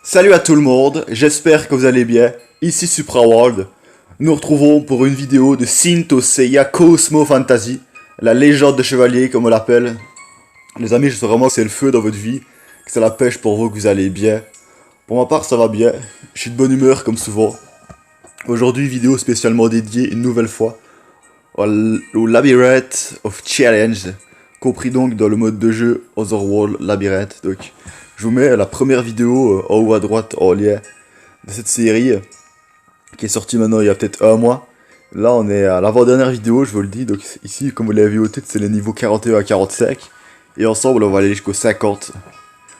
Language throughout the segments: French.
Salut à tout le monde, j'espère que vous allez bien. Ici SupraWorld. Nous retrouvons pour une vidéo de Shinto Seiya Cosmo Fantasy, la légende de chevalier comme on l'appelle. Les amis, je sais vraiment que c'est le feu dans votre vie, que c'est la pêche pour vous, que vous allez bien. Pour ma part, ça va bien. Je suis de bonne humeur comme souvent. Aujourd'hui, vidéo spécialement dédiée une nouvelle fois au Labyrinth of Challenge, compris donc dans le mode de jeu Otherworld Labyrinth. Donc, je vous mets la première vidéo en haut à droite en lien de cette série qui est sortie maintenant il y a peut-être un mois. Là, on est à l'avant-dernière vidéo, je vous le dis. Donc, ici, comme vous l'avez vu au titre, c'est les niveaux 41 à 45. Et ensemble, on va aller jusqu'au 50.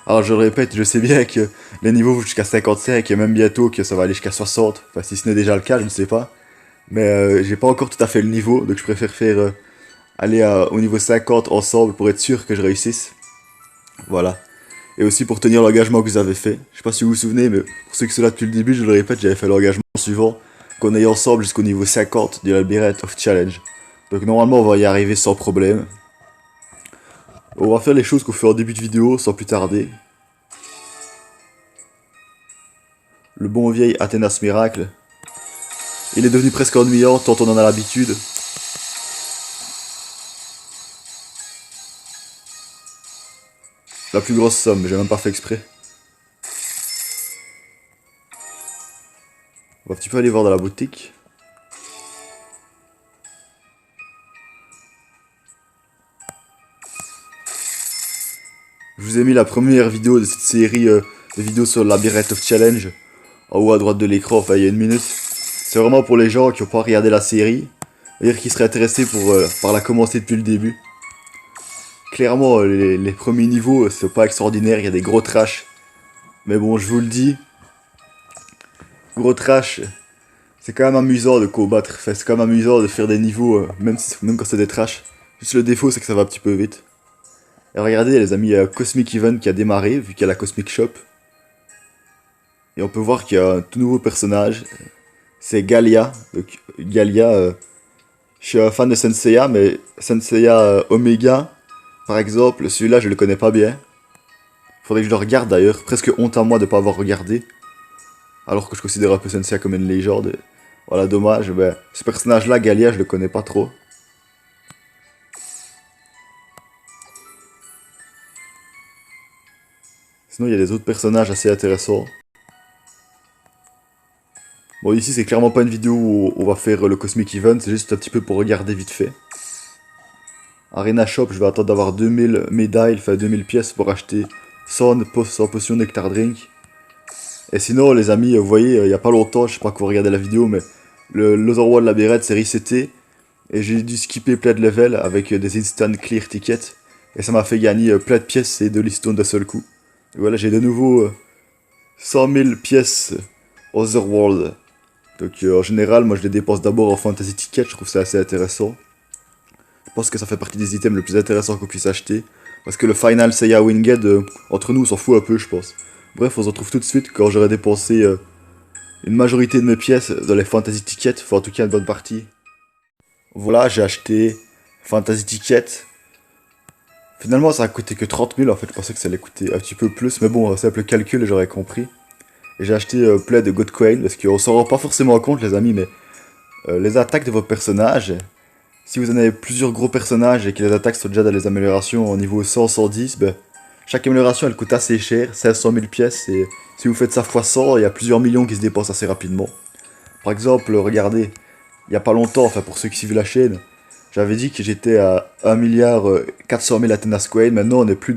Alors, je le répète, je sais bien que les niveaux vont jusqu'à 55 et même bientôt que ça va aller jusqu'à 60. Enfin, si ce n'est déjà le cas, je ne sais pas. Mais j'ai pas encore tout à fait le niveau, donc je préfère faire aller au niveau 50 ensemble pour être sûr que je réussisse. Voilà. Et aussi pour tenir l'engagement que vous avez fait. Je sais pas si vous vous souvenez, mais pour ceux qui sont là depuis le début, je le répète, j'avais fait l'engagement suivant, qu'on aille ensemble jusqu'au niveau 50 du Labyrinth of Challenge. Donc normalement, on va y arriver sans problème. On va faire les choses qu'on fait en début de vidéo, sans plus tarder. Le bon vieil Athénas Miracle. Il est devenu presque ennuyant, tant on en a l'habitude. La plus grosse somme, mais j'ai même pas fait exprès. On va un petit peu aller voir dans la boutique. Je vous ai mis la première vidéo de cette série de vidéos sur le Labyrinth of Challenge en haut à droite de l'écran, enfin il y a une minute. C'est vraiment pour les gens qui n'ont pas regardé la série, c'est-à-dire qui seraient intéressés par la commencer depuis le début. Clairement, les premiers niveaux, c'est pas extraordinaire, il y a des gros trash. Mais bon, je vous le dis, gros trash, c'est quand même amusant de combattre. Enfin, c'est quand même amusant de faire des niveaux, même quand c'est des trash. Juste le défaut, c'est que ça va un petit peu vite. Et regardez, les amis, il y a Cosmic Event qui a démarré, vu qu'il y a la Cosmic Shop. Et on peut voir qu'il y a un tout nouveau personnage. C'est Galia. Donc, Galia, je suis un fan de Senseiya, mais Senseiya Omega, par exemple, celui-là, je le connais pas bien. Faudrait que je le regarde d'ailleurs. Presque honte à moi de pas avoir regardé. Alors que je considère un peu Senseiya comme une légende. Voilà, dommage. Ben, ce personnage-là, Galia, je le connais pas trop. Sinon, il y a des autres personnages assez intéressants. Bon, ici, c'est clairement pas une vidéo où on va faire le Cosmic Event. C'est juste un petit peu pour regarder vite fait. Arena Shop, je vais attendre d'avoir 2000 médailles, enfin 2000 pièces pour acheter 100 potions Nectar Drink. Et sinon, les amis, vous voyez, il y a pas longtemps, je sais pas que vous regardez la vidéo, mais l'Otherworld Labyrinth s'est reseté. Et j'ai dû skipper plein de levels avec des instant clear tickets. Et ça m'a fait gagner plein de pièces et de listons d'un seul coup. Et voilà, j'ai de nouveau 100 000 pièces Otherworld. Donc en général, moi je les dépense d'abord en Fantasy Ticket, je trouve ça assez intéressant. Je pense que ça fait partie des items les plus intéressants qu'on puisse acheter. Parce que le Final Seiya Winged, entre nous, on s'en fout un peu, je pense. Bref, on se retrouve tout de suite quand j'aurai dépensé une majorité de mes pièces dans les Fantasy Tickets, enfin en tout cas une bonne partie. Voilà, j'ai acheté Fantasy Ticket. Finalement, ça a coûté que 30 000, en fait, je pensais que ça allait coûter un petit peu plus, mais bon, simple calcul, j'aurais compris. Et j'ai acheté plein de God Coin, parce qu'on s'en rend pas forcément compte, les amis, mais les attaques de vos personnages, si vous en avez plusieurs gros personnages et que les attaques sont déjà dans les améliorations au niveau 100, 110, ben, chaque amélioration, elle coûte assez cher, 500 000 pièces, et si vous faites ça x 100, il y a plusieurs millions qui se dépensent assez rapidement. Par exemple, regardez, il y a pas longtemps, enfin pour ceux qui suivent la chaîne, j'avais dit que j'étais à 1 milliard 400 000 Athénas Coin, maintenant on est plus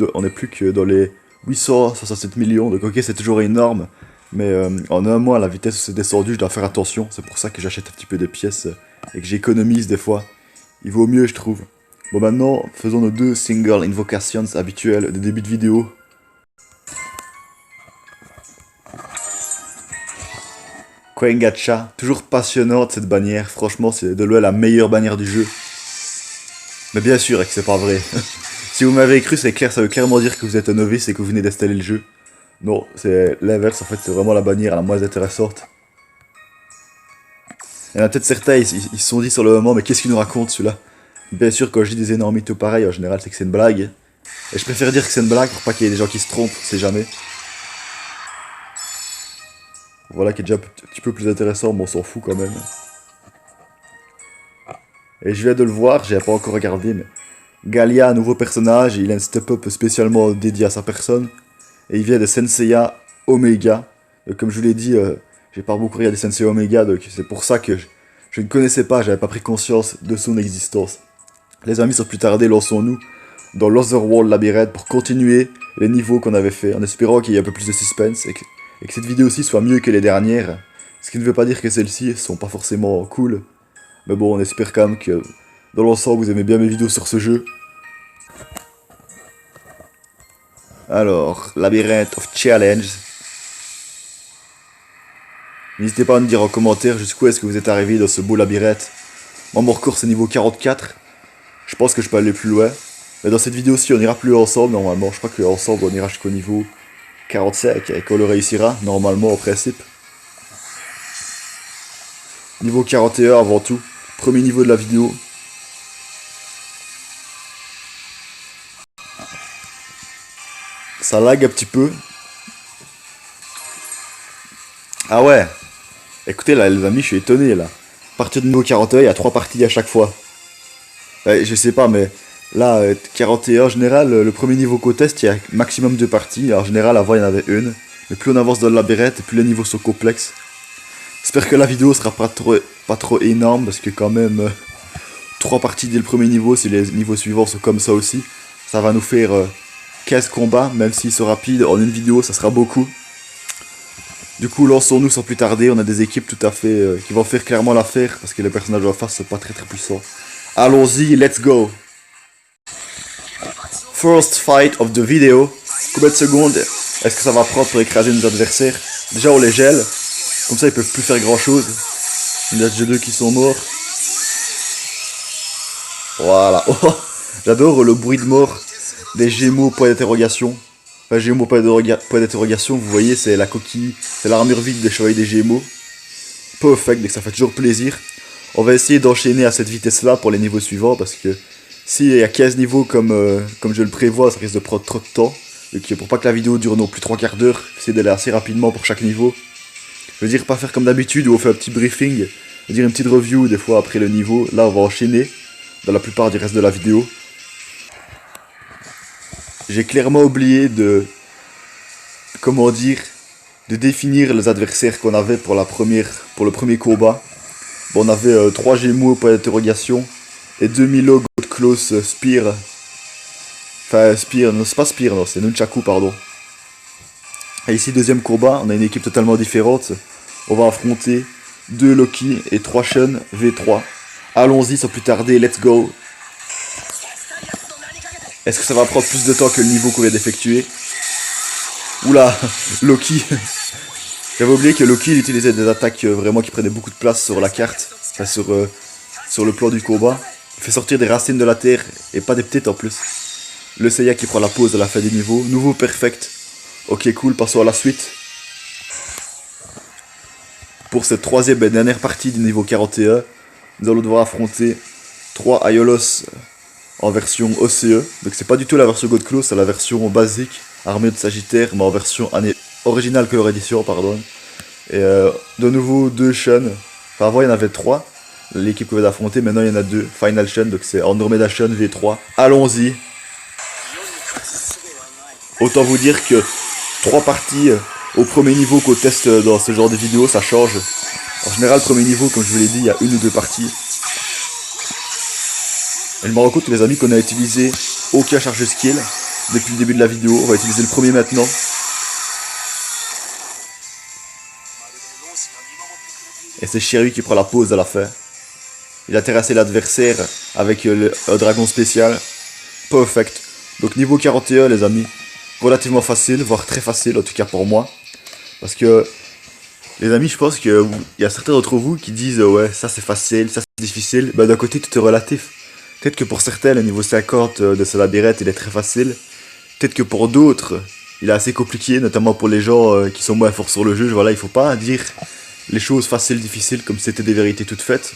que dans les 867 millions, donc ok c'est toujours énorme, mais en un mois la vitesse où c'est descendu, je dois faire attention, c'est pour ça que j'achète un petit peu des pièces et que j'économise des fois. Il vaut mieux je trouve. Bon maintenant, faisons nos deux single invocations habituelles de début de vidéo. Coin Gacha, toujours passionnante cette bannière, franchement c'est de loin la meilleure bannière du jeu. Mais bien sûr que c'est pas vrai. Si vous m'avez cru, c'est clair, ça veut clairement dire que vous êtes un novice et que vous venez d'installer le jeu. Non, c'est l'inverse, en fait, c'est vraiment la bannière la moins intéressante. Il y en a peut-être certains, ils se sont dit sur le moment, mais qu'est-ce qu'il nous raconte celui-là? Bien sûr, quand je dis des énormes mythos pareils, en général, c'est que c'est une blague. Et je préfère dire que c'est une blague pour pas qu'il y ait des gens qui se trompent, on sait jamais. Voilà qui est déjà un petit peu plus intéressant, mais on s'en fout quand même. Et je viens de le voir, j'ai pas encore regardé, mais Galia, un nouveau personnage, il a un step-up spécialement dédié à sa personne. Et il vient de Senseiya Omega. Comme je vous l'ai dit, j'ai pas beaucoup regardé Senseiya Omega, donc c'est pour ça que je ne connaissais pas, j'avais pas pris conscience de son existence. Les amis, sans plus tarder, lançons-nous dans l'Otherworld Labyrinth pour continuer les niveaux qu'on avait fait, en espérant qu'il y ait un peu plus de suspense et que cette vidéo aussi soit mieux que les dernières. Ce qui ne veut pas dire que celles-ci sont pas forcément cool. Mais bon, on espère quand même que dans l'ensemble, vous aimez bien mes vidéos sur ce jeu. Alors, Labyrinth of Challenge. N'hésitez pas à me dire en commentaire jusqu'où est-ce que vous êtes arrivé dans ce beau labyrinthe. Moi, mon record c'est niveau 44. Je pense que je peux aller plus loin. Mais dans cette vidéo-ci, on ira plus loin ensemble, normalement. Je crois qu'ensemble, on ira jusqu'au niveau 45 et qu'on le réussira, normalement, en principe. Niveau 41 avant tout. Premier niveau de la vidéo. Ça lag un petit peu. Ah ouais. Écoutez là, les amis, je suis étonné là. À partir du niveau 41, il y a 3 parties à chaque fois. Je sais pas, mais là, 41 en général, le premier niveau qu'on teste, il y a maximum 2 parties. En général, avant, il y en avait une. Mais plus on avance dans le labyrinthe, plus les niveaux sont complexes. J'espère que la vidéo sera pas trop énorme, parce que quand même, 3 parties dès le premier niveau, si les niveaux suivants sont comme ça aussi, ça va nous faire 15 combats, même s'ils sont rapides, en une vidéo, ça sera beaucoup. Du coup, lançons-nous sans plus tarder, on a des équipes tout à fait qui vont faire clairement l'affaire, parce que les personnages en face sont pas très puissants. Allons-y, let's go! First fight of the video. Combien de secondes est-ce que ça va prendre pour écraser nos adversaires? Déjà on les gèle, comme ça ils peuvent plus faire grand chose. Il y a déjà 2 qui sont morts. Voilà. Oh, j'adore le bruit de mort des Gémeaux point d'interrogation. Enfin, Gémeaux point d'interrogation, vous voyez, c'est la coquille, c'est l'armure vide des chevaliers des Gémeaux. Perfect, donc ça fait toujours plaisir. On va essayer d'enchaîner à cette vitesse-là pour les niveaux suivants, parce que s'il y a 15 niveaux comme je le prévois, ça risque de prendre trop de temps. Donc pour pas que la vidéo dure non plus 3/4 d'heure, essayer d'aller assez rapidement pour chaque niveau. Je veux dire, pas faire comme d'habitude où on fait un petit briefing, je veux dire une petite review des fois après le niveau. Là, on va enchaîner dans la plupart du reste de la vidéo. J'ai clairement oublié de... Comment dire, de définir les adversaires qu'on avait pour le premier combat. Bon, on avait 3 Gémeaux point d'interrogation et 2 Milo God Close Spear. Enfin, Spear, non, c'est pas Spear, non, c'est Nunchaku, pardon. Et ici, deuxième combat, on a une équipe totalement différente. On va affronter 2 Loki et 3 Shun V3. Allons-y sans plus tarder, let's go. Est-ce que ça va prendre plus de temps que le niveau qu'on vient d'effectuer? Oula, Loki. J'avais oublié que Loki il utilisait des attaques vraiment qui prenaient beaucoup de place sur la carte, enfin sur le plan du combat. Il fait sortir des racines de la terre et pas des petites en plus. Le Seiya qui prend la pause à la fin des niveaux. Nouveau perfect. Ok, cool, passons à la suite. Pour cette troisième et dernière partie du niveau 41, nous allons devoir affronter 3 Aiolos en version OCE. Donc c'est pas du tout la version God Close, c'est la version basique, armée de Sagittaire, mais en version originale Color Edition, pardon. Et de nouveau 2 Shun. Enfin avant il y en avait 3, l'équipe qu'on vient d'affronter, maintenant il y en a 2. Final Shun, donc c'est Andromeda Shun V3. Allons-y. Autant vous dire que 3 parties au premier niveau qu'on teste dans ce genre de vidéo, ça change. En général, premier niveau, comme je vous l'ai dit, il y a 1 ou 2 parties. Et je me rends compte, les amis, qu'on a utilisé aucun charge skill depuis le début de la vidéo. On va utiliser le premier maintenant. Et c'est Shiryu qui prend la pause à la fin. Il a terrassé l'adversaire avec un dragon spécial. Perfect. Donc niveau 41 les amis. Relativement facile, voire très facile en tout cas pour moi. Parce que les amis, je pense qu'il y a certains d'entre vous qui disent ouais ça c'est facile, ça c'est difficile. Bah d'un côté tout est relatif. Peut-être que pour certains le niveau 50 de ce labyrinthe il est très facile. Peut-être que pour d'autres il est assez compliqué, notamment pour les gens qui sont moins forts sur le jeu. Voilà, il faut pas dire les choses faciles, difficiles comme si c'était des vérités toutes faites.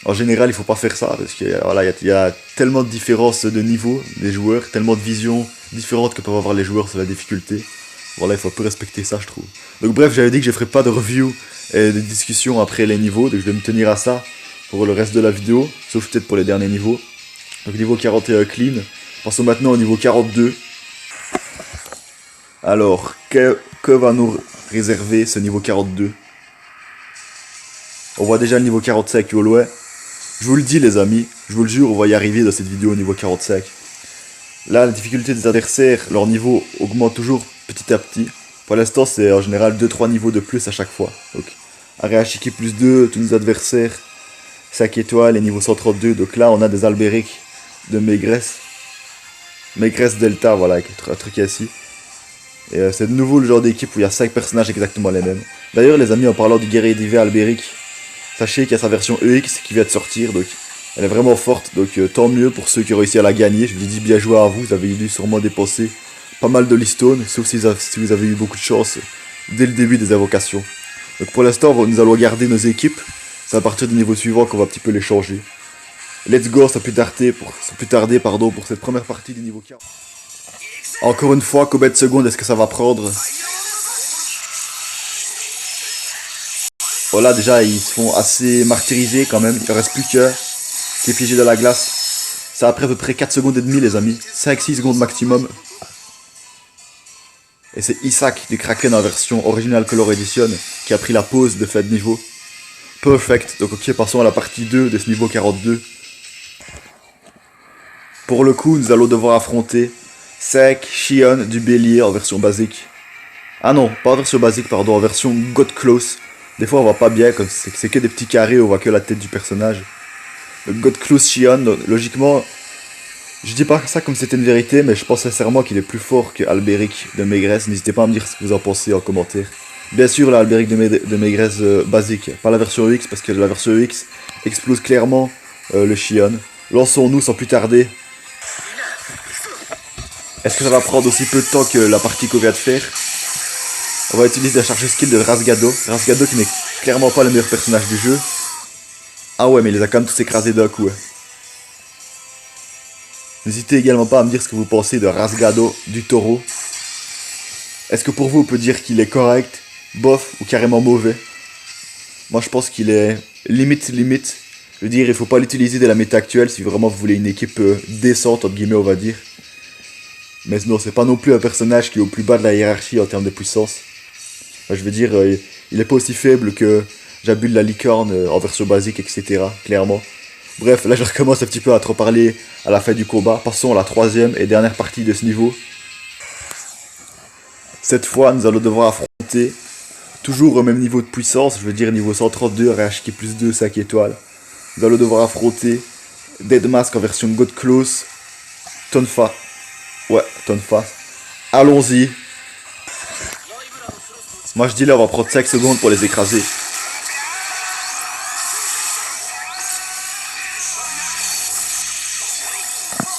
En général, il faut pas faire ça parce que voilà, il y a tellement de différences de niveau des joueurs, tellement de visions différentes que peuvent avoir les joueurs sur la difficulté. Voilà, il faut un peu respecter ça, je trouve. Donc bref, j'avais dit que je ferais pas de review et de discussion après les niveaux, donc je vais me tenir à ça pour le reste de la vidéo, sauf peut-être pour les derniers niveaux. Donc niveau 41 clean. Passons maintenant au niveau 42. Alors, que va nous réserver ce niveau 42? On voit déjà le niveau 45 au loin. Je vous le dis les amis, je vous le jure, on va y arriver dans cette vidéo au niveau 45. Là, la difficulté des adversaires, leur niveau augmente toujours petit à petit. Pour l'instant, c'est en général 2-3 niveaux de plus à chaque fois. Donc, Areashiki plus 2, tous nos adversaires, 5 étoiles et niveau 132. Donc là, on a des Alberic de Maigres. Maigres Delta, voilà, un truc ici. Et c'est de nouveau le genre d'équipe où il y a 5 personnages exactement les mêmes. D'ailleurs, les amis, en parlant du guerrier d'hiver Alberic, sachez qu'il y a sa version EX qui vient de sortir, donc elle est vraiment forte, donc tant mieux pour ceux qui ont réussi à la gagner. Je vous dis bien joué à vous, vous avez dû sûrement dépenser pas mal de listone, sauf si vous avez eu beaucoup de chance dès le début des invocations. Donc pour l'instant, nous allons garder nos équipes, c'est à partir du niveau suivant qu'on va un petit peu les changer. Let's go, sans plus tarder pour cette première partie du niveau 40. Encore une fois, combien de secondes est-ce que ça va prendre? Voilà, déjà ils se font assez martyriser quand même, il ne reste plus qu'un qui est piégé dans la glace. Ça a pris à peu près 4 secondes et demie les amis, 5-6 secondes maximum. Et c'est Isaac du Kraken en version Original Color Edition qui a pris la pause de fin de niveau. Perfect, donc ok, passons à la partie 2 de ce niveau 42. Pour le coup, nous allons devoir affronter 5 Shion du Bélier en version basique. Ah non, pas en version basique, pardon, en version God Close. Des fois on voit pas bien, comme c'est que des petits carrés, on voit que la tête du personnage. Le God Close Shion, logiquement, je dis pas ça comme c'était une vérité, mais je pense sincèrement qu'il est plus fort que Alberic de Maigres. N'hésitez pas à me dire ce que vous en pensez en commentaire. Bien sûr, la Alberic de Maigres basique, pas la version EX, parce que la version EX explose clairement le Shion. Lançons-nous sans plus tarder. Est-ce que ça va prendre aussi peu de temps que la partie qu'on vient de faire? On va utiliser la charge skill de Rasgado. Rasgado qui n'est clairement pas le meilleur personnage du jeu. Ah ouais, mais il les a quand même tous écrasés d'un coup. N'hésitez également pas à me dire ce que vous pensez de Rasgado du taureau. Est-ce que pour vous on peut dire qu'il est correct, bof ou carrément mauvais? Moi je pense qu'il est limite. Je veux dire, il faut pas l'utiliser dès la méta actuelle si vraiment vous voulez une équipe décente, entre guillemets on va dire. Mais non, c'est pas non plus un personnage qui est au plus bas de la hiérarchie en termes de puissance. Enfin, je veux dire, il est pas aussi faible que Jabul la licorne en version basique, etc. Clairement. Bref, là je recommence un petit peu à trop parler à la fin du combat. Passons à la troisième et dernière partie de ce niveau. Cette fois, nous allons devoir affronter, toujours au même niveau de puissance, je veux dire niveau 132, RHK plus 2, 5 étoiles. Nous allons devoir affronter Dead Mask en version God Close, Tonfa. Ouais, Tonfa. Allons-y. Moi je dis là on va prendre 5 secondes pour les écraser.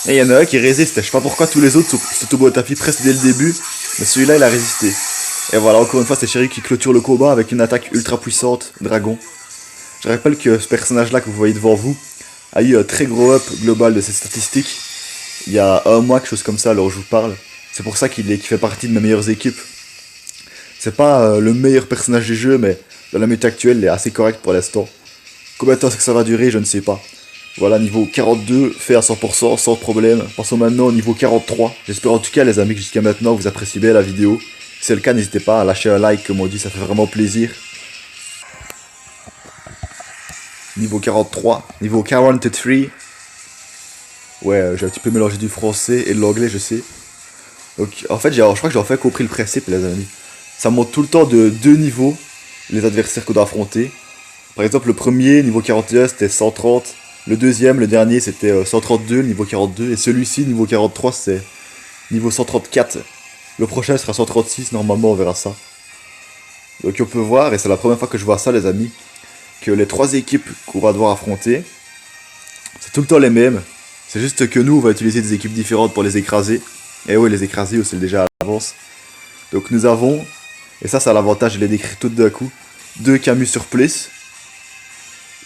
Et il y en a un qui résiste, je sais pas pourquoi tous les autres se tombent au tapis presque dès le début, mais celui-là il a résisté. Et voilà, encore une fois c'est Chéri qui clôture le combat avec une attaque ultra puissante, dragon. Je rappelle que ce personnage là que vous voyez devant vous a eu un très gros up global de ses statistiques. Il y a un mois, quelque chose comme ça, alors je vous parle. C'est pour ça qu'il fait partie de mes meilleures équipes. C'est pas le meilleur personnage du jeu, mais dans la méta actuelle il est assez correct pour l'instant. Combien de temps est-ce que ça va durer, je ne sais pas. Voilà, niveau 42, fait à 100%, sans problème. Passons maintenant au niveau 43. J'espère en tout cas, les amis, que jusqu'à maintenant, vous appréciez bien la vidéo. Si c'est le cas, n'hésitez pas à lâcher un like, comme on dit, ça fait vraiment plaisir. Niveau 43. Niveau 43. Ouais, j'ai un petit peu mélangé du français et de l'anglais, je sais. Donc, en fait, je crois que j'ai enfin compris le principe, les amis. Ça monte tout le temps de 2 niveaux, les adversaires qu'on doit affronter. Par exemple, le premier, niveau 41, c'était 130. Le deuxième, le dernier, c'était 132, niveau 42. Et celui-ci, niveau 43, c'est niveau 134. Le prochain sera 136, normalement, on verra ça. Donc on peut voir, et c'est la première fois que je vois ça, les amis, que les 3 équipes qu'on va devoir affronter, c'est tout le temps les mêmes. C'est juste que nous, on va utiliser des équipes différentes pour les écraser. Et oui, les écraser, on sait déjà à l'avance. Donc nous avons, et ça, c'est l'avantage, je les décris tout d'un coup, 2 Camus sur Place,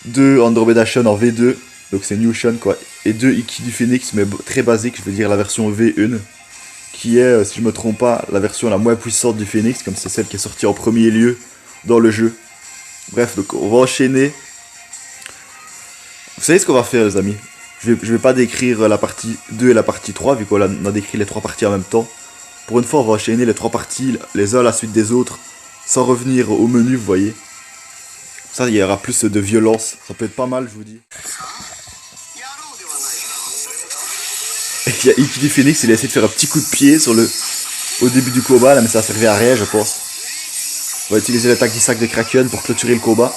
2 Andromeda Shun en V2, donc c'est New Shun quoi, et 2 Iki du Phoenix, mais très basique, je veux dire la version V1, qui est, si je me trompe pas, la version la moins puissante du Phoenix, comme c'est celle qui est sortie en premier lieu dans le jeu. Bref, donc on va enchaîner. Vous savez ce qu'on va faire, les amis? Je vais pas décrire la partie 2 et la partie 3, vu qu'on a décrit les 3 parties en même temps. Pour une fois, on va enchaîner les 3 parties, les uns à la suite des autres, sans revenir au menu, vous voyez. Ça, il y aura plus de violence. Ça peut être pas mal, je vous dis. Et il y a Iki du Phoenix, il a essayé de faire un petit coup de pied au début du combat, là, mais ça a servi à rien, je pense. On va utiliser l'attaque du sac de Kraken pour clôturer le combat.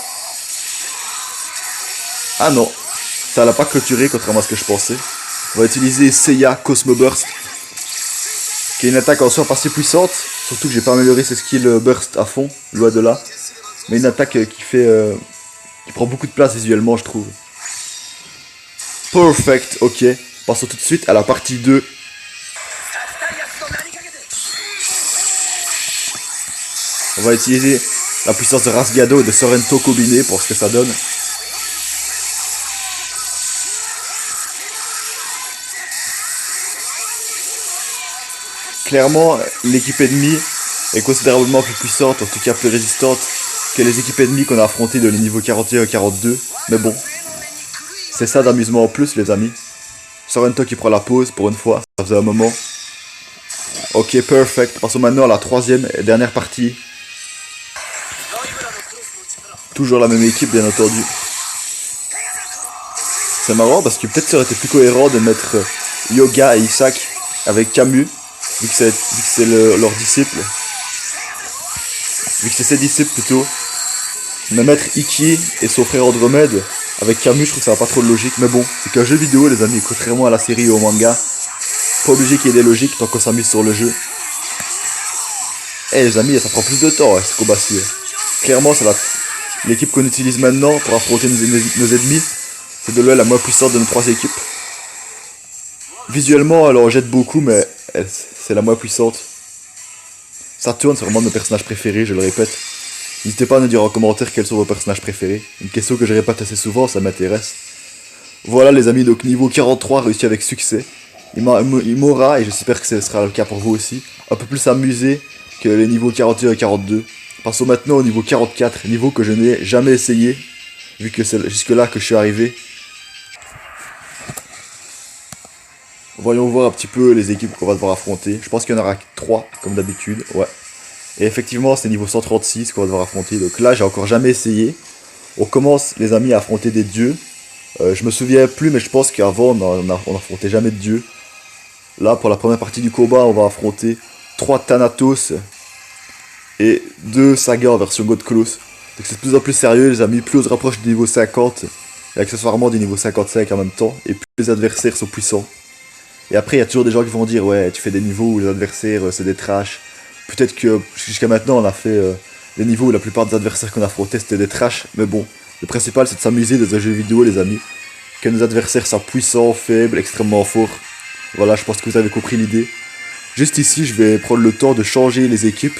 Ah non, ça l'a pas clôturé, contrairement à ce que je pensais. On va utiliser Seiya Cosmo Burst, qui est une attaque en soi pas si puissante, surtout que j'ai pas amélioré ses skills Burst à fond, loin de là. Mais une attaque qui prend beaucoup de place visuellement, je trouve. Perfect, ok. Passons tout de suite à la partie 2. On va utiliser la puissance de Rasgado et de Sorrento combiné pour ce que ça donne. Clairement, l'équipe ennemie est considérablement plus puissante, en tout cas plus résistante que les équipes ennemies qu'on a affrontées de les niveaux 41 et 42. Mais bon, c'est ça d'amusement en plus, les amis. Sorrento qui prend la pause pour une fois, ça faisait un moment. Ok, perfect. Passons maintenant à la troisième et dernière partie. Toujours la même équipe, bien entendu. C'est marrant parce que peut-être ça aurait été plus cohérent de mettre Yoga et Isaac avec Camus, vu que c'est leur disciple. Vu que c'est ses disciples plutôt. Mais mettre Iki et son frère Andromède avec Camus, je trouve que ça n'a pas trop de logique. Mais bon, c'est qu'un jeu vidéo, les amis, contrairement à la série ou au manga. Pas obligé qu'il y ait des logiques tant qu'on s'amuse sur le jeu. Eh les amis, ça prend plus de temps, ce combat-ci. Clairement, c'est l'équipe qu'on utilise maintenant pour affronter nos ennemis. C'est de loin la moins puissante de nos 3 équipes. Visuellement, elle en jette beaucoup, mais c'est la moins puissante. Saturn, c'est vraiment nos personnages préférés, je le répète. N'hésitez pas à nous dire en commentaire quels sont vos personnages préférés. Une question que je répète assez souvent, ça m'intéresse. Voilà les amis, donc niveau 43 réussi avec succès. Il m'aura, et j'espère que ce sera le cas pour vous aussi, un peu plus amusé que les niveaux 41 et 42. Passons maintenant au niveau 44, niveau que je n'ai jamais essayé, vu que c'est jusque là que je suis arrivé. Voyons voir un petit peu les équipes qu'on va devoir affronter. Je pense qu'il y en aura 3, comme d'habitude, ouais. Et effectivement, c'est niveau 136 qu'on va devoir affronter, donc là, j'ai encore jamais essayé. On commence, les amis, à affronter des dieux. Je me souviens plus, mais je pense qu'avant, on affrontait jamais de dieux. Là, pour la première partie du combat, on va affronter 3 Thanatos et 2 Saga en version God Close. Donc c'est de plus en plus sérieux, les amis. Plus on se rapproche du niveau 50, et accessoirement du niveau 55 en même temps, et plus les adversaires sont puissants. Et après, il y a toujours des gens qui vont dire, ouais, tu fais des niveaux où les adversaires, c'est des trash. Peut-être que jusqu'à maintenant, on a fait des niveaux où la plupart des adversaires qu'on affrontait, c'était des trash. Mais bon, le principal, c'est de s'amuser dans un jeu vidéo, les amis. Que nos adversaires soient puissants, faibles, extrêmement forts. Voilà, je pense que vous avez compris l'idée. Juste ici, je vais prendre le temps de changer les équipes.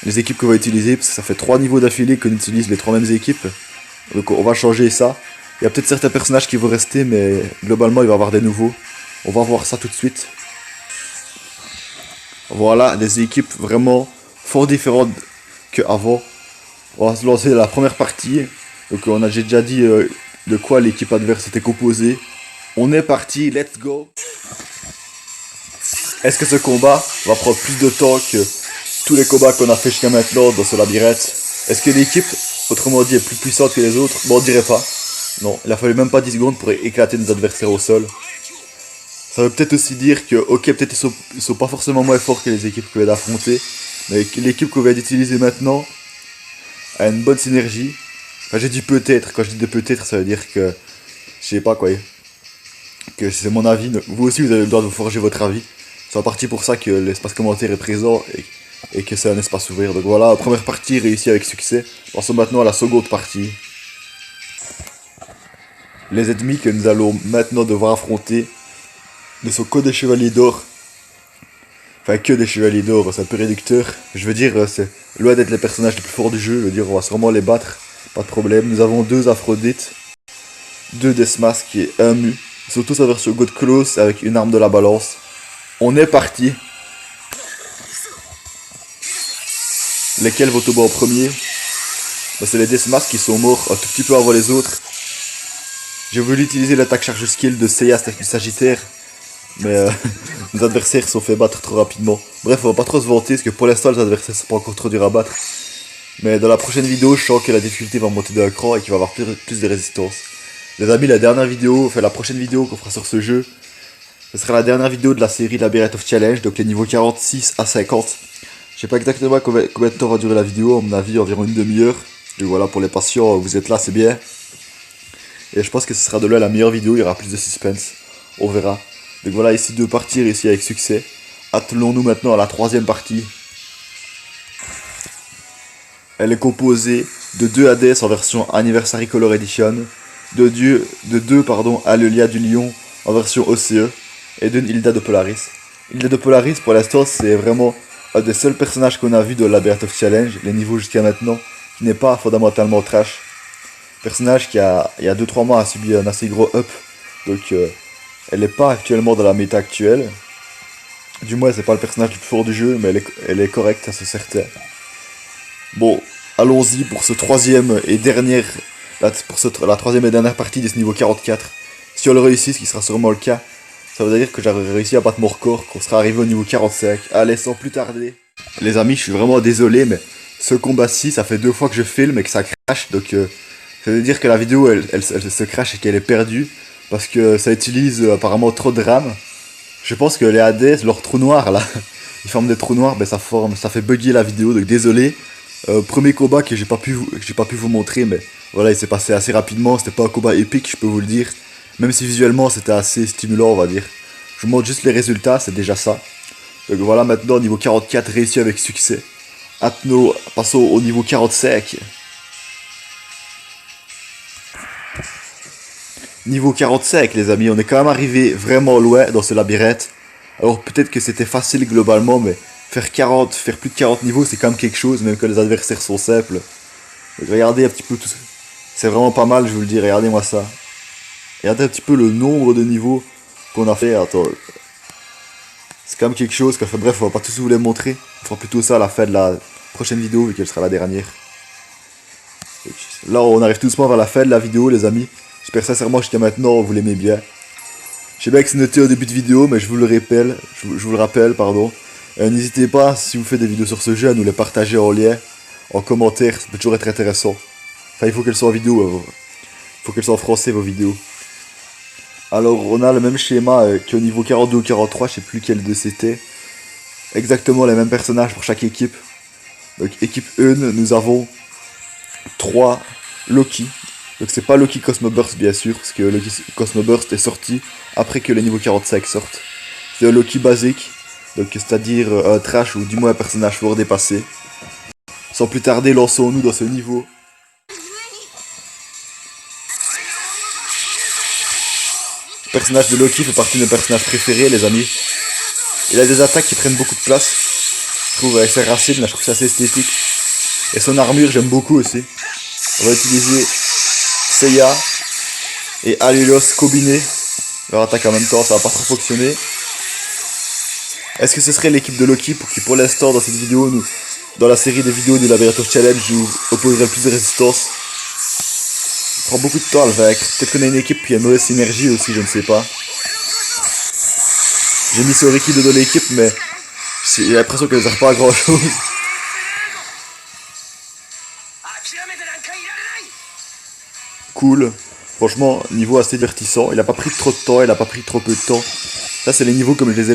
Les équipes qu'on va utiliser, parce que ça fait 3 niveaux d'affilée qu'on utilise les 3 mêmes équipes. Donc on va changer ça. Il y a peut-être certains personnages qui vont rester, mais globalement, il va y avoir des nouveaux. On va voir ça tout de suite. Voilà, des équipes vraiment fort différentes qu'avant. On va se lancer la première partie. Donc j'ai déjà dit de quoi l'équipe adverse était composée. On est parti, let's go. Est-ce que ce combat va prendre plus de temps que tous les combats qu'on a fait jusqu'à maintenant dans ce labyrinthe? Est-ce que l'équipe, autrement dit, est plus puissante que les autres? Bon, on dirait pas. Non, il a fallu même pas 10 secondes pour éclater nos adversaires au sol. Ça veut peut-être aussi dire que, ok, peut-être ils sont pas forcément moins forts que les équipes qu'on vient d'affronter, mais que l'équipe qu'on vient d'utiliser maintenant a une bonne synergie. Enfin, j'ai dit peut-être, quand je dis de peut-être, ça veut dire que, je sais pas quoi, que c'est mon avis. Vous aussi, vous avez le droit de vous forger votre avis. C'est en partie pour ça que l'espace commentaire est présent et que c'est un espace ouvert. Donc voilà, première partie réussie avec succès. Passons maintenant à la seconde partie. Les ennemis que nous allons maintenant devoir affronter ne sont que des chevaliers d'or. Enfin, que des chevaliers d'or, c'est un peu réducteur. Je veux dire, c'est loin d'être les personnages les plus forts du jeu. Je veux dire, on va sûrement les battre, pas de problème. Nous avons 2 Aphrodites, 2 Deathmask et 1 Mu. Ils sont tous en version God Close avec une arme de la balance. On est parti. lesquels vont tomber en premier. Bah, c'est les Deathmatch qui sont morts un tout petit peu avant les autres. J'ai voulu utiliser l'attaque charge skill de Seiya du Sagittaire, mais nos adversaires se sont fait battre trop rapidement. Bref, on va pas trop se vanter parce que pour l'instant les adversaires sont pas encore trop durs à battre. Mais dans la prochaine vidéo, je sens que la difficulté va monter d'un cran et qu'il va y avoir plus de résistance. Les amis, la dernière vidéo, enfin la prochaine vidéo qu'on fera sur ce jeu, ce sera la dernière vidéo de la série Labyrinth of Challenge, donc les niveaux 46 à 50. Je sais pas exactement combien de temps va durer la vidéo, à mon avis environ une demi-heure. Donc voilà, pour les patients, vous êtes là, c'est bien. Et je pense que ce sera de là la meilleure vidéo, il y aura plus de suspense. On verra. Donc voilà, ici 2 parties réussies avec succès. Attelons-nous maintenant à la 3e partie. Elle est composée de 2 Hades en version Anniversary Color Edition, de 2 Alelia du Lion en version OCE, et d'une Hilda de Polaris. Hilda de Polaris, pour l'instant, c'est vraiment un des seuls personnages qu'on a vu de Labyrinth of Challenge, les niveaux jusqu'à maintenant, qui n'est pas fondamentalement trash. Personnage qui il y a 2-3 mois a subi un assez gros up, donc elle n'est pas actuellement dans la méta actuelle. Du moins c'est pas le personnage le plus fort du jeu, mais elle est correcte, ça c'est certain. Bon, allons-y pour ce troisième et dernière, la troisième et dernière partie de ce niveau 44. Si on le réussit, ce qui sera sûrement le cas, ça veut dire que j'aurai réussi à battre mon record, qu'on sera arrivé au niveau 45. Allez, sans plus tarder. Les amis, je suis vraiment désolé, mais ce combat-ci, ça fait 2 fois que je filme et que ça crache, donc ça veut dire que la vidéo, elle se crache et qu'elle est perdue, parce que ça utilise apparemment trop de RAM. Je pense que les Hades, leurs trous noirs là, ils forment des trous noirs, ben ça fait bugger la vidéo, donc désolé. Premier combat que j'ai pas pu vous montrer, mais voilà, il s'est passé assez rapidement, c'était pas un combat épique, je peux vous le dire. Même si visuellement c'était assez stimulant, on va dire. Je vous montre juste les résultats, c'est déjà ça. Donc voilà, maintenant niveau 44 réussi avec succès. Maintenant, passons au niveau 45. Niveau 45 les amis, on est quand même arrivé vraiment loin dans ce labyrinthe. Alors peut-être que c'était facile globalement, mais faire plus de 40 niveaux c'est quand même quelque chose, même que les adversaires sont simples. Donc regardez un petit peu tout ça. C'est vraiment pas mal, je vous le dis, regardez-moi ça. Regardez un petit peu le nombre de niveaux qu'on a fait. Attends. C'est quand même quelque chose. Enfin, bref, on va pas tous vous les montrer. On fera plutôt ça à la fin de la prochaine vidéo, vu qu'elle sera la dernière. Là, on arrive tout doucement vers la fin de la vidéo, les amis. J'espère sincèrement jusqu'à maintenant, vous l'aimez bien. Je sais bien que c'est noté au début de vidéo, mais je vous le rappelle, pardon. N'hésitez pas, si vous faites des vidéos sur ce jeu, à nous les partager en lien, en commentaire, ça peut toujours être intéressant. Enfin, il faut qu'elles soient en vidéo, il faut qu'elles soient en français, vos vidéos. Alors, on a le même schéma qu'au niveau 42 ou 43, je sais plus quel de c'était. Exactement les mêmes personnages pour chaque équipe. Donc, équipe 1, nous avons 3 Loki. Donc c'est pas Loki Cosmo Burst bien sûr, parce que Loki Cosmo Burst est sorti après que le niveau 45 sorte. C'est un Loki basique, donc c'est-à-dire un trash ou du moins un personnage fort dépassé. Sans plus tarder, lançons-nous dans ce niveau. Le personnage de Loki fait partie de mes personnages préférés, les amis. Il a des attaques qui prennent beaucoup de place. Je trouve avec ses racines, là je trouve ça assez esthétique. Et son armure, j'aime beaucoup aussi. On va utiliser Seiya et Alulos combinés. Leur attaque en même temps, ça va pas trop fonctionner. Est-ce que ce serait l'équipe de Loki pour qui, pour l'instant, dans cette vidéo, dans la série des vidéos de Labyrinth of Challenge, nous opposerait le plus de résistance? Ça prend beaucoup de temps à le vaincre. Peut-être qu'on a une équipe qui a une mauvaise synergie aussi, je ne sais pas. J'ai mis Soriki dans l'équipe, mais j'ai l'impression qu'elle ne sert pas à grand chose. Cool. Franchement, niveau assez divertissant. Il a pas pris trop de temps, il a pas pris trop peu de temps. Ça, c'est les niveaux comme je les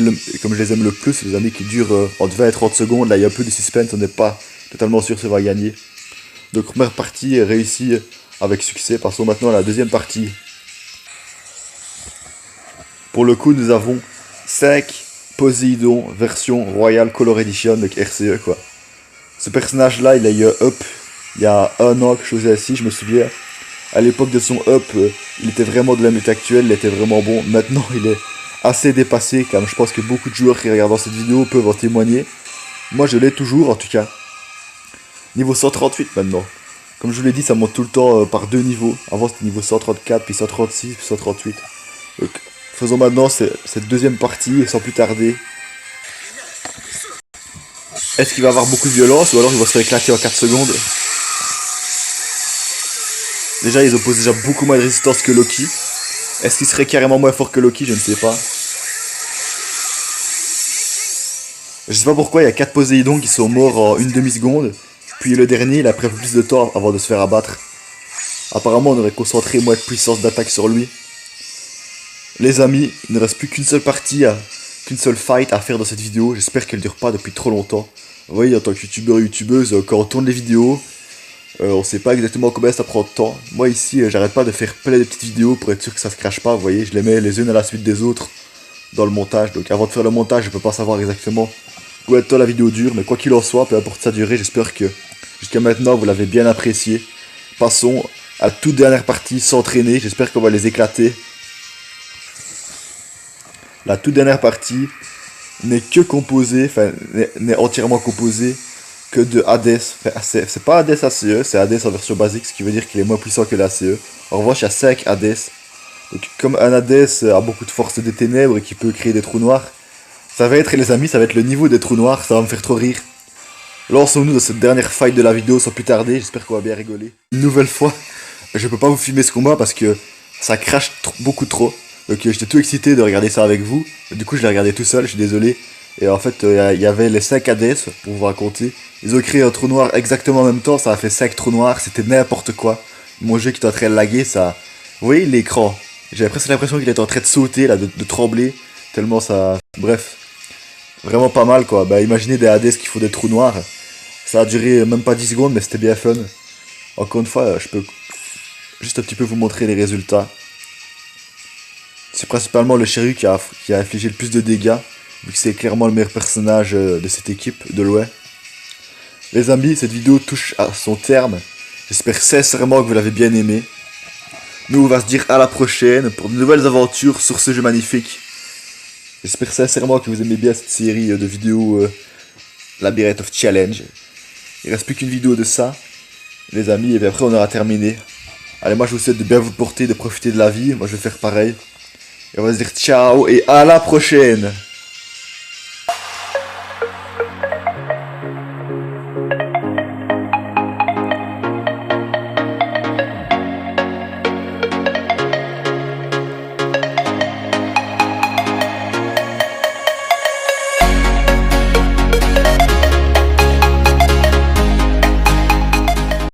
aime le plus, les amis, qui durent entre 20 et 30 secondes. Là, il y a un peu de suspense, on n'est pas totalement sûr si on va gagner. Donc, première partie réussie avec succès. Passons maintenant à la deuxième partie. Pour le coup, nous avons 5 Poséidon version Royal Color Edition, donc RCE, quoi. Ce personnage-là, il a eu un up il y a un an, quelque chose ainsi, je me souviens. À l'époque de son up, il était vraiment de la méta actuelle, il était vraiment bon. Maintenant, il est assez dépassé, comme je pense que beaucoup de joueurs qui regardent cette vidéo peuvent en témoigner. Moi, je l'ai toujours, en tout cas. Niveau 138 maintenant. Comme je vous l'ai dit, ça monte tout le temps par 2 niveaux. Avant, c'était niveau 134, puis 136, puis 138. Donc, faisons maintenant cette deuxième partie, et sans plus tarder. Est-ce qu'il va avoir beaucoup de violence ou alors il va se faire éclater en 4 secondes? Déjà, ils opposent déjà beaucoup moins de résistance que Loki. Est-ce qu'il serait carrément moins fort que Loki? Je ne sais pas. Je sais pas pourquoi il y a 4 Poséidons qui sont morts en une demi-seconde. Puis le dernier, il a pris un peu plus de temps avant de se faire abattre. Apparemment, on aurait concentré moins de puissance d'attaque sur lui. Les amis, il ne reste plus qu'une seule partie, qu'une seule fight à faire dans cette vidéo. J'espère qu'elle dure pas depuis trop longtemps. Vous voyez, en tant que youtubeur et youtubeuse, quand on tourne les vidéos, on sait pas exactement combien ça prend de temps. Moi ici, j'arrête pas de faire plein de petites vidéos pour être sûr que ça se crache pas. Vous voyez, je les mets les unes à la suite des autres dans le montage. Donc avant de faire le montage, je peux pas savoir exactement combien de temps la vidéo dure. Mais quoi qu'il en soit, peu importe sa durée, j'espère que jusqu'à maintenant, vous l'avez bien apprécié. Passons à la toute dernière partie, s'entraîner. J'espère qu'on va les éclater. La toute dernière partie n'est que composée, enfin, n'est entièrement composée que de Hades. Enfin, c'est pas Hades ACE, c'est Hades en version basique, ce qui veut dire qu'il est moins puissant que l'ACE. En revanche, il y a 5 Hades. Donc, comme un Hades a beaucoup de force des ténèbres et qui peut créer des trous noirs, ça va être, les amis, ça va être le niveau des trous noirs, ça va me faire trop rire. Lançons-nous dans cette dernière fight de la vidéo sans plus tarder, j'espère qu'on va bien rigoler. Une nouvelle fois, je peux pas vous filmer ce combat parce que ça crache beaucoup trop. Donc j'étais tout excité de regarder ça avec vous. Du coup je l'ai regardé tout seul, je suis désolé. Et en fait il y avait les 5 Hades pour vous raconter. Ils ont créé un trou noir exactement en même temps, ça a fait 5 trous noirs, c'était n'importe quoi. Mon jeu qui était en train de laguer, ça... Vous voyez l'écran? J'avais presque l'impression qu'il était en train de sauter, là, de trembler. Tellement ça... Bref. Vraiment pas mal quoi. Bah imaginez des Hades qui font des trous noirs. Ça a duré même pas 10 secondes mais c'était bien fun. Encore une fois, je peux juste un petit peu vous montrer les résultats. C'est principalement le Shiryu qui a infligé le plus de dégâts, vu que c'est clairement le meilleur personnage de cette équipe, de loin. Les amis, cette vidéo touche à son terme. J'espère sincèrement que vous l'avez bien aimé. Nous, on va se dire à la prochaine pour de nouvelles aventures sur ce jeu magnifique. J'espère sincèrement que vous aimez bien cette série de vidéos Labyrinth of Challenge. Il reste plus qu'une vidéo de ça, les amis, et bien après on aura terminé. Allez, moi je vous souhaite de bien vous porter, de profiter de la vie. Moi je vais faire pareil. Et on va se dire ciao et à la prochaine!